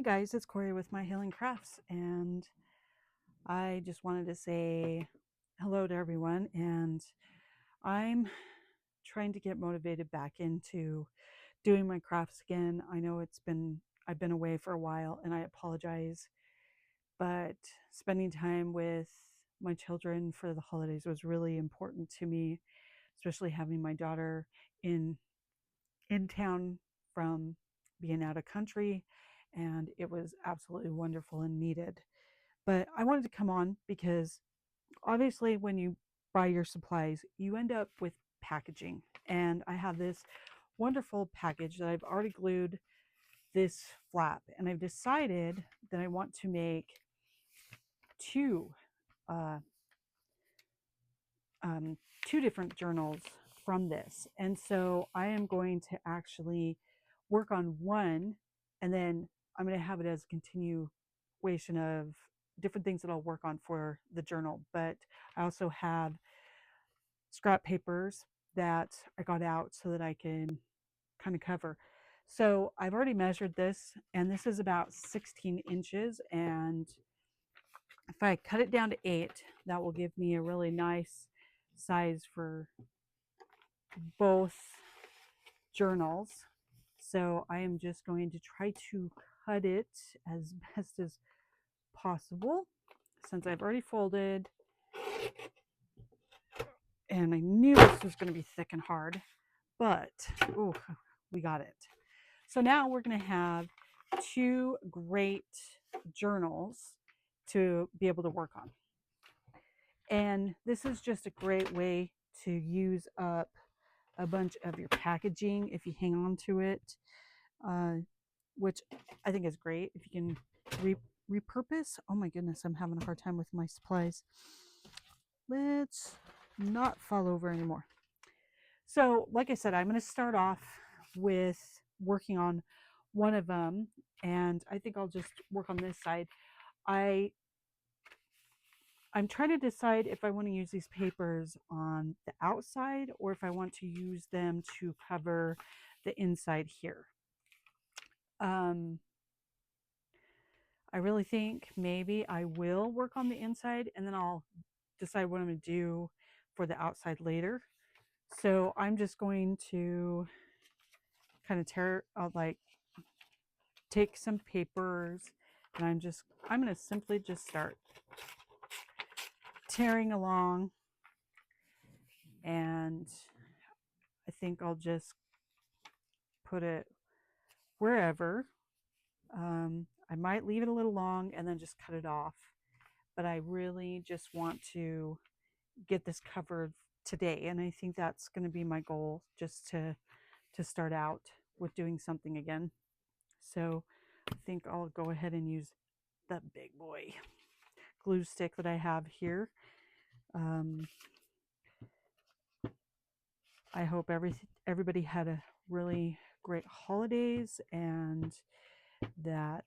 guys, it's Corey with My Healing Crafts, and I just wanted to say hello to everyone. And I'm trying to get motivated back into doing my crafts again. I know I've been away for a while, and I apologize, but spending time with my children for the holidays was really important to me, especially having my daughter in in town from being out of country, and it was absolutely wonderful and needed. But I wanted to come on because obviously, when you buy your supplies, you end up with packaging. And I have this wonderful package that I've already glued this flap, and I've decided that I want to make two uh, um, two different journals from this. And so I am going to actually work on one, and then I'm going to have it as a continuation of different things that I'll work on for the journal. But I also have scrap papers that I got out so that I can kind of cover. So I've already measured this, and this is about 16 inches. And if I cut it down to 8, that will give me a really nice size for both journals. So I am just going to try to cut it as best as possible since I've already folded, and I knew this was going to be thick and hard, but ooh, we got it. So now we're going to have two great journals to be able to work on. And this is just a great way to use up a bunch of your packaging if you hang on to it, uh, which I think is great. If you can repurpose. Oh my goodness, I'm having a hard time with my supplies. Let's not fall over anymore. So, like I said, I'm going to start off with working on one of them, and I think I'll just work on this side. I'm trying to decide if I want to use these papers on the outside or if I want to use them to cover the inside here. I really think maybe I will work on the inside, and then I'll decide what I'm going to do for the outside later. So I'm just going to kind of take some papers, and I'm going to simply just start tearing along, and I think I'll just put it wherever. I might leave it a little long and then just cut it off, but I really just want to get this covered today, and I think that's going to be my goal, just to start out with doing something again. So I think I'll go ahead and use the big boy glue stick that I have here. I hope everybody had a really great holidays, and that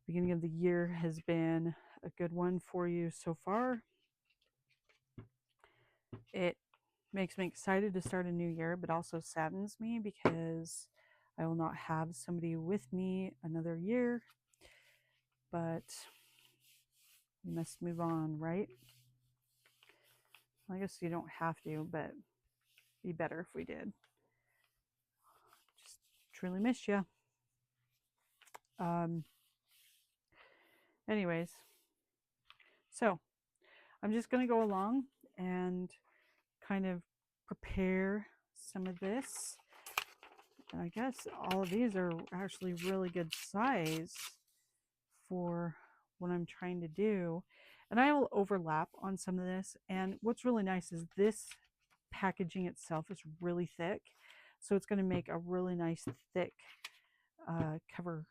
beginning of the year has been a good one for you so far. It makes me excited to start a new year, but also saddens me because I will not have somebody with me another year. But we must move on, right? I guess you don't have to, but it'd be better if we did. Just truly miss you. Anyways, so I'm just going to go along and kind of prepare some of this. And I guess all of these are actually really good size for what I'm trying to do. And I will overlap on some of this. And what's really nice is this packaging itself is really thick. So it's going to make a really nice thick cover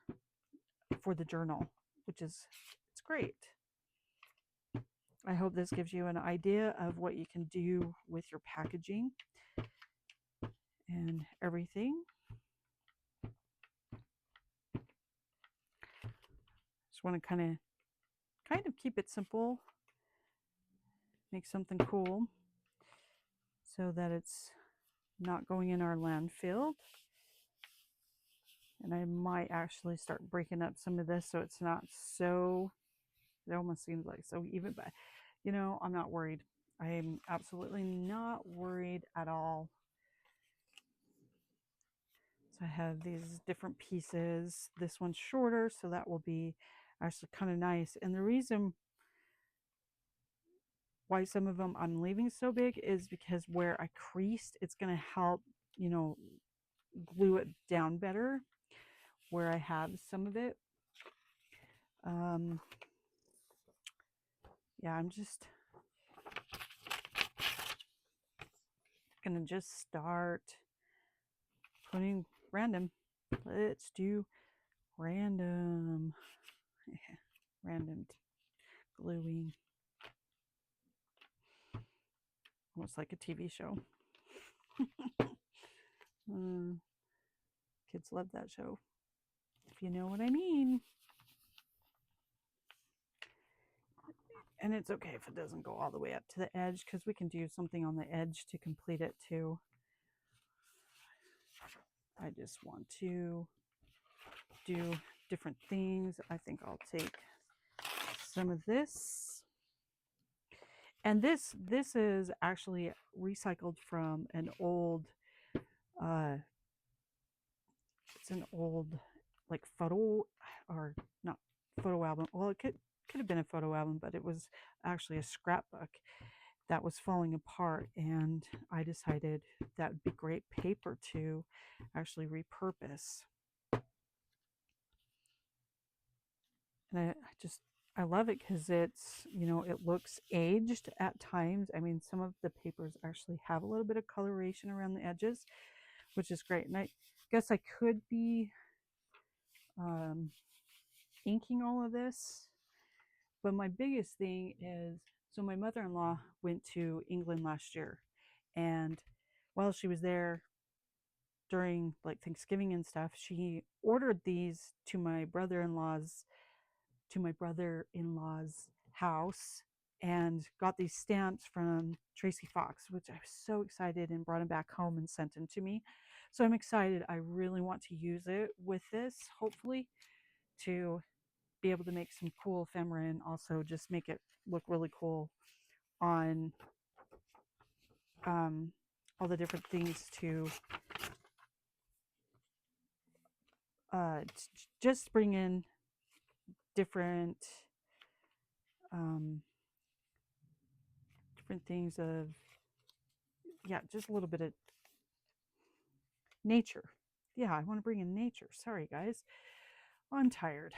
for the journal, which is, it's great. I hope this gives you an idea of what you can do with your packaging and everything. Just want to kind of keep it simple, make something cool so that it's not going in our landfill. And I might actually start breaking up some of this so it's not so, it almost seems like so even, but you know, I'm not worried. I am absolutely not worried at all. So I have these different pieces. This one's shorter, so that will be actually kind of nice. And the reason why some of them I'm leaving so big is because where I creased, it's going to help, you know, glue it down better where I have some of it. Yeah, I'm just going to just start putting random. Let's do random. Random gluing. Almost like a TV show. Kids love that show, if you know what I mean. And it's okay if it doesn't go all the way up to the edge, because we can do something on the edge to complete it too. I just want to do different things. I think I'll take some of this. And this is actually recycled from an old, it's an old like photo, or not photo album. Well, it could have been a photo album, but it was actually a scrapbook that was falling apart, and I decided that would be great paper to actually repurpose. And I love it because it's, you know, it looks aged at times. I mean, some of the papers actually have a little bit of coloration around the edges, which is great. And I guess I could be inking all of this, but my biggest thing is, so my mother-in-law went to England last year, and while she was there during like Thanksgiving and stuff, she ordered these to my brother-in-law's house, and got these stamps from Tracy Fox, which I was so excited, and brought them back home and sent them to me. So I'm excited. I really want to use it with this, hopefully, to be able to make some cool ephemera, and also just make it look really cool on all the different things to just bring in different different things of, yeah, just a little bit of nature. Yeah, I want to bring in nature. Sorry, guys. I'm tired.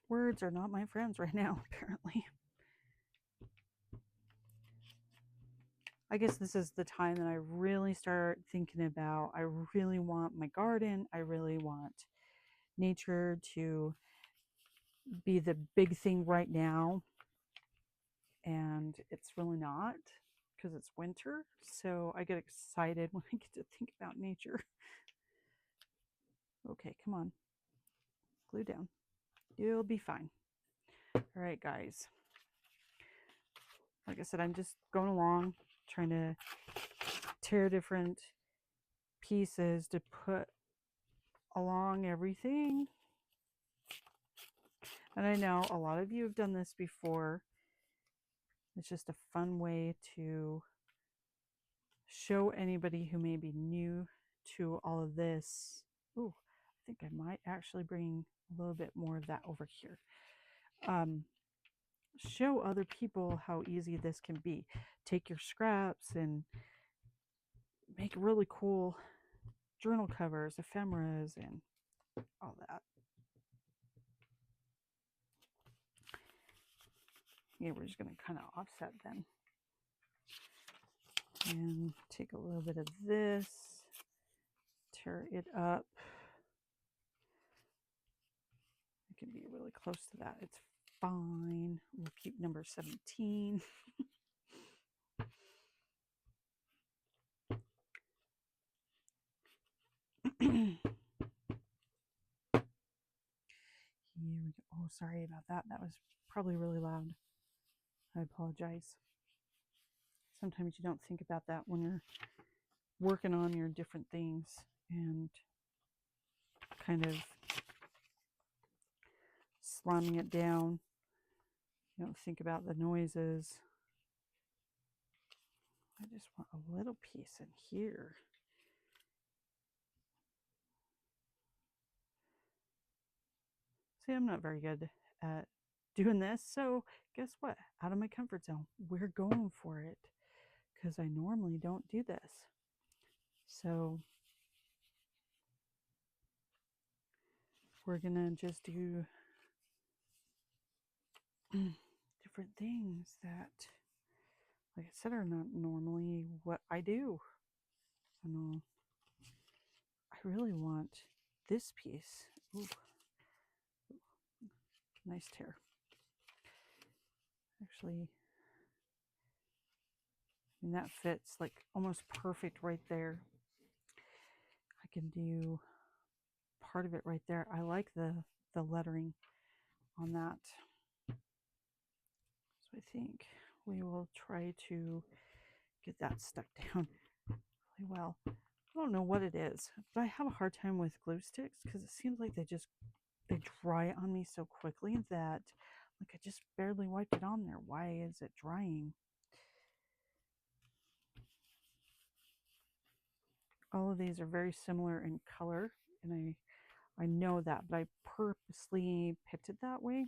Words are not my friends right now, apparently. I guess this is the time that I really start thinking about, I really want my garden. I really want nature to be the big thing right now. And it's really not, because it's winter. So I get excited when I get to think about nature. Okay, come on. Glue down. You'll be fine. All right, guys. Like I said, I'm just going along, trying to tear different pieces to put along everything. And I know a lot of you have done this before. It's just a fun way to show anybody who may be new to all of this. Ooh, I think I might actually bring a little bit more of that over here. Show other people how easy this can be. Take your scraps and make really cool journal covers, ephemeras, and all that. Yeah, we're just going to kind of offset them. And take a little bit of this, tear it up. It can be really close to that. It's fine. We'll keep number 17. Here we go. Oh, sorry about that. That was probably really loud. I apologize. Sometimes you don't think about that when you're working on your different things and kind of slamming it down. You don't think about the noises. I just want a little piece in here. See, I'm not very good at doing this, so guess what? Out of my comfort zone. We're going for it because I normally don't do this. So we're gonna just do different things that, like I said, are not normally what I do. I know I really want this piece. Ooh, nice tear. Actually, and that fits like almost perfect right there. I can do part of it right there. I like the lettering on that. So I think we will try to get that stuck down really well. I don't know what it is, but I have a hard time with glue sticks because it seems like they dry on me so quickly that like I just barely wiped it on there. Why is it drying? All of these are very similar in color, and I know that, but I purposely picked it that way.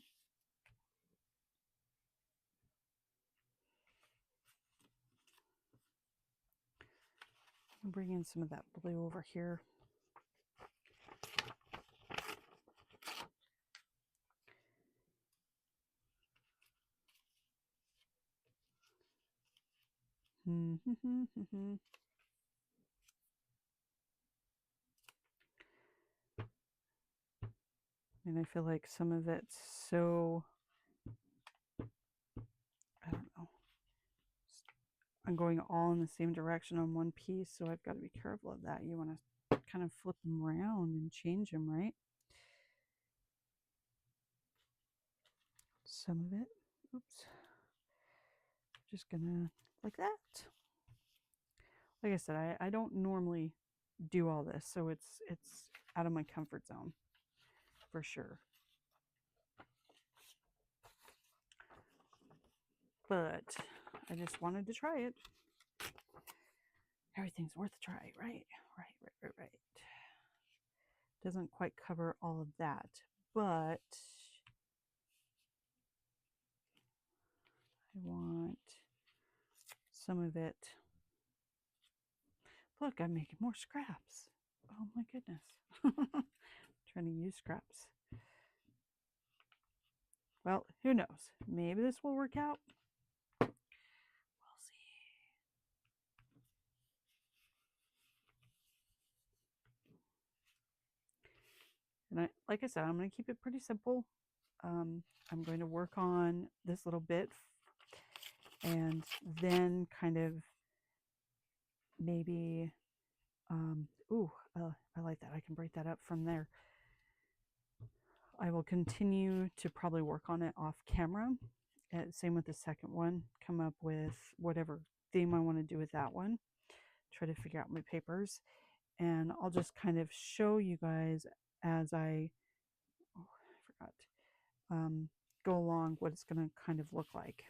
I'll bring in some of that blue over here. And I feel like some of it's so, I don't know, I'm going all in the same direction on one piece, so I've got to be careful of that. You want to kind of flip them around and change them, right? Some of it, oops, just gonna, like that. Like I said, I don't normally do all this, so it's out of my comfort zone for sure. But I just wanted to try it. Everything's worth a try, right? Right. Doesn't quite cover all of that, but I want some of it. Look, I'm making more scraps. Oh my goodness. Trying to use scraps. Well, who knows? Maybe this will work out. We'll see. And like I said, I'm going to keep it pretty simple. I'm going to work on this little bit and then kind of maybe, I like that. I can break that up from there. I will continue to probably work on it off camera. Same with the second one. Come up with whatever theme I want to do with that one. Try to figure out my papers. And I'll just kind of show you guys as I go along what it's going to kind of look like.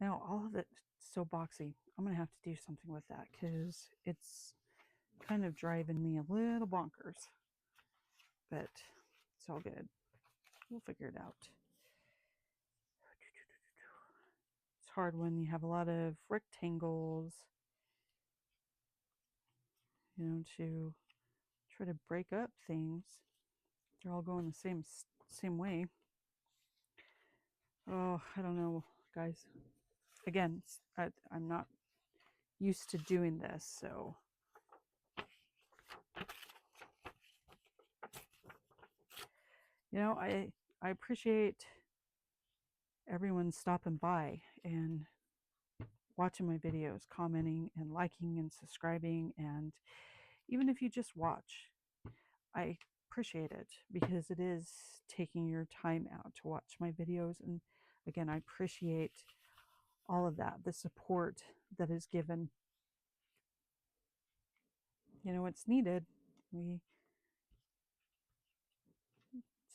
Now, all of it's so boxy. I'm going to have to do something with that because it's kind of driving me a little bonkers. But it's all good. We'll figure it out. It's hard when you have a lot of rectangles, you know, to try to break up things. They're all going the same way. Oh, I don't know, guys. Again, I'm not used to doing this, so you know, I appreciate everyone stopping by and watching my videos, commenting and liking and subscribing, and even if you just watch, I appreciate it because it is taking your time out to watch my videos. And again, I appreciate all of that, the support that is given. You know, it's needed. It's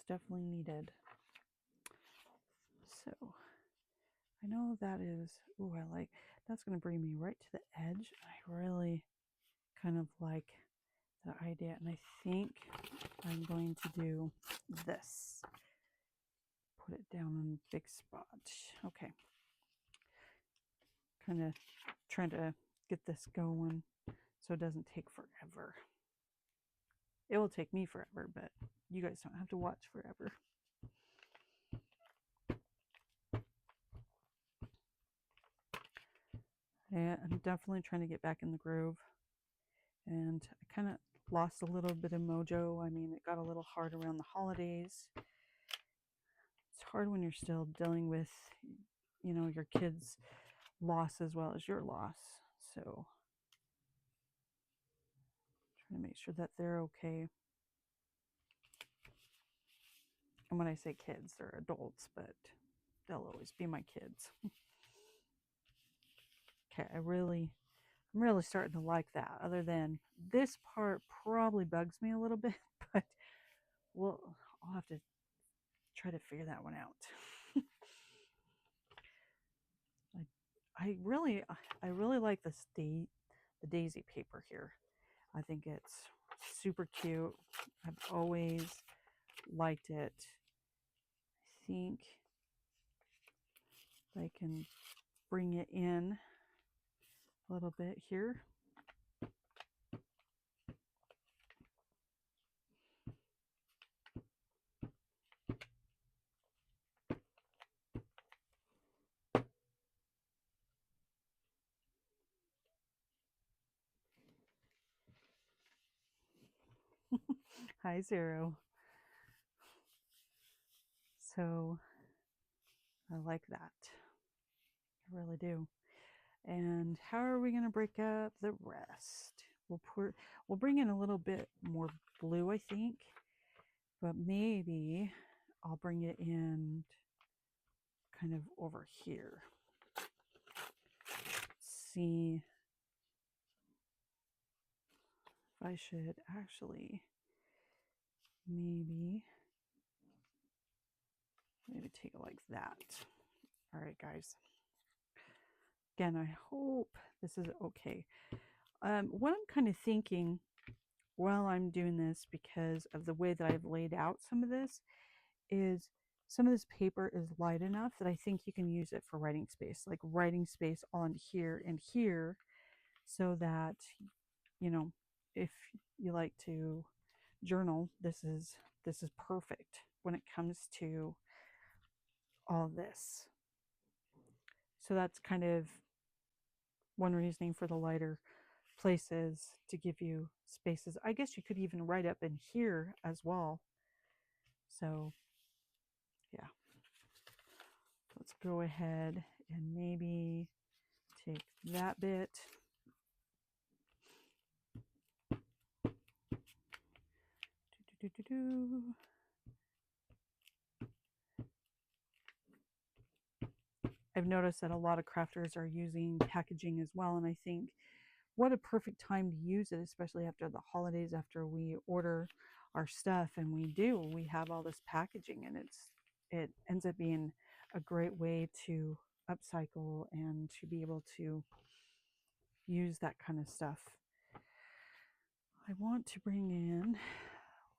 definitely needed. So I know that is, ooh, that's going to bring me right to the edge. I really kind of like the idea, and I think I'm going to do this. Put it down on a big spot. Okay. Kind of trying to get this going so it doesn't take forever. It will take me forever, but you guys don't have to watch forever. Yeah, I'm definitely trying to get back in the groove, and I kind of lost a little bit of mojo. I mean, it got a little hard around the holidays. It's hard when you're still dealing with, you know, your kids' loss as well as your loss. So trying to make sure that they're okay. And when I say kids, they're adults, but they'll always be my kids. Okay, I'm really starting to like that. Other than this part probably bugs me a little bit, but I'll have to try to figure that one out. I really like the daisy paper here. I think it's super cute. I've always liked it. I think I can bring it in a little bit here. Hi, Zero. So I like that. I really do. And how are we going to break up the rest? We'll bring in a little bit more blue, I think, but maybe I'll bring it in kind of over here. See if I should actually maybe take it like that. All right, guys. Again, I hope this is okay. What I'm kind of thinking while I'm doing this, because of the way that I've laid out some of this, is some of this paper is light enough that I think you can use it for writing space, like writing space on here and here, so that, you know, if you like to journal, this is perfect when it comes to all this. So that's kind of one reasoning for the lighter places, to give you spaces. I guess you could even write up in here as well. So yeah, let's go ahead and maybe take that bit. I've noticed that a lot of crafters are using packaging as well, and I think what a perfect time to use it, especially after the holidays, after we order our stuff and we have all this packaging, and it ends up being a great way to upcycle and to be able to use that kind of stuff. I want to bring in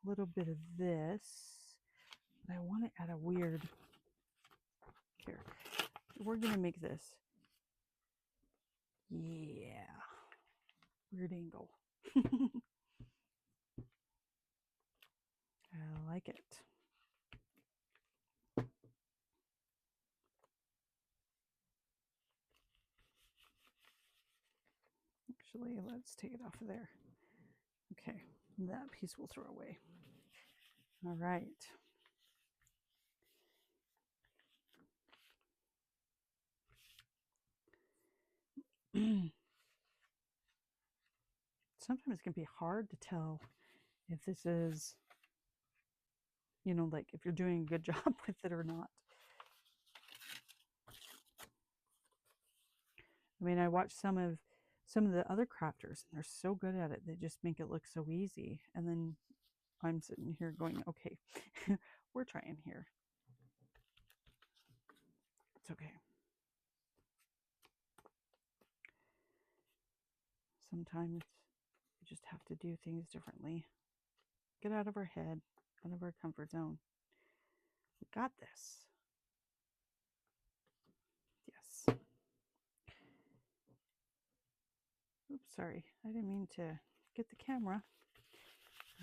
a little bit of this, but I want to add a weird, here, we're going to make this, yeah, weird angle. I like it. Actually, let's take it off of there. Okay, that piece we'll throw away. All right. Sometimes it can be hard to tell if this is, you know, like if you're doing a good job with it or not. I mean, I watch some of the other crafters and they're so good at it. They just make it look so easy. And then I'm sitting here going, okay, we're trying here. It's okay. Sometimes we just have to do things differently. Get out of our head, out of our comfort zone. We got this. Yes. Oops, sorry. I didn't mean to get the camera.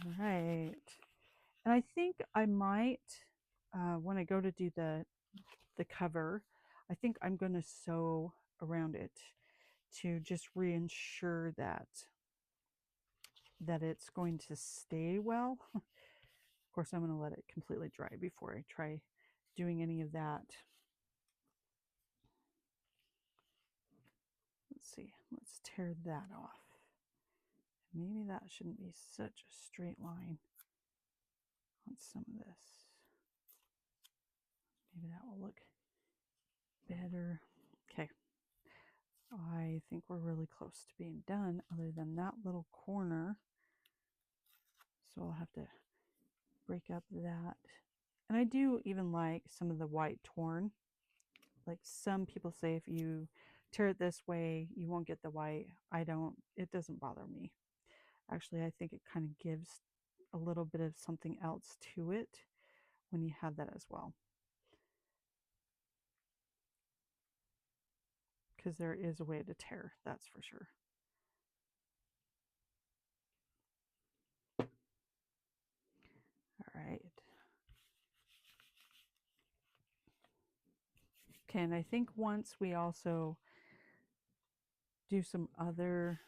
All right. And I think I might, when I go to do the cover, I think I'm going to sew around it to just reassure that it's going to stay well. Of course, I'm going to let it completely dry before I try doing any of that. Let's see. Let's tear that off. Maybe that shouldn't be such a straight line on some of this. Maybe that will look better. Okay. I think we're really close to being done, other than that little corner. So I'll have to break up that. And I do even like some of the white torn. Like some people say if you tear it this way, you won't get the white. I don't, it doesn't bother me. Actually, I think it kind of gives a little bit of something else to it when you have that as well. Because there is a way to tear, that's for sure. All right. Okay, and I think once we also do some other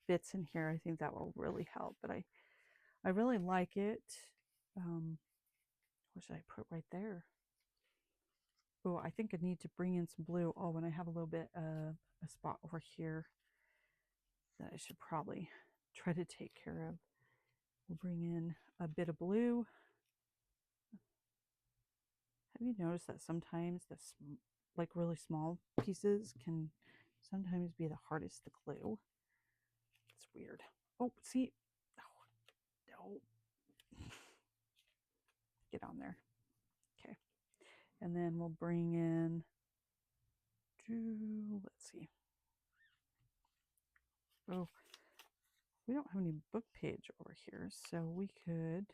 bits in here, I think that will really help. But I really like it. What should I put right there? Oh, I think I need to bring in some blue. Oh, and I have a little bit of a spot over here that I should probably try to take care of. We'll bring in a bit of blue. Have you noticed that sometimes this, like really small pieces, can sometimes be the hardest to glue? It's weird. Oh, see? Oh, no. Get on there. Okay. And then we'll bring in, let's see. Oh, we don't have any book page over here, so we could,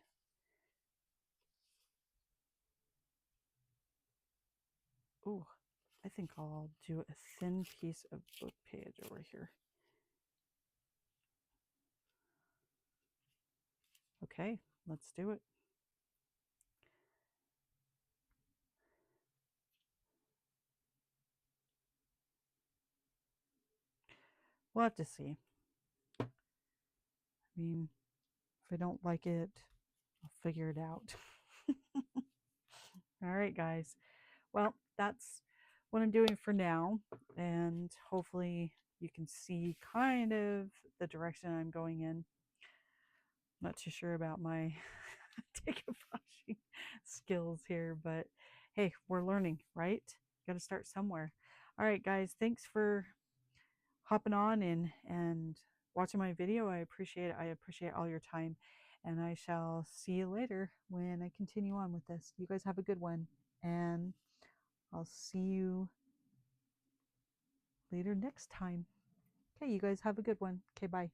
oh, I think I'll do a thin piece of book page over here. Okay, let's do it. We'll have to see. I mean, if I don't like it, I'll figure it out. All right, guys. Well, that's what I'm doing for now. And hopefully you can see kind of the direction I'm going in. Not too sure about my decoupaging skills here, but hey, we're learning, right? Got to start somewhere. All right, guys, thanks for hopping on and watching my video. I appreciate it. I appreciate all your time, and I shall see you later when I continue on with this. You guys have a good one, and I'll see you later next time. Okay, you guys have a good one. Okay, bye.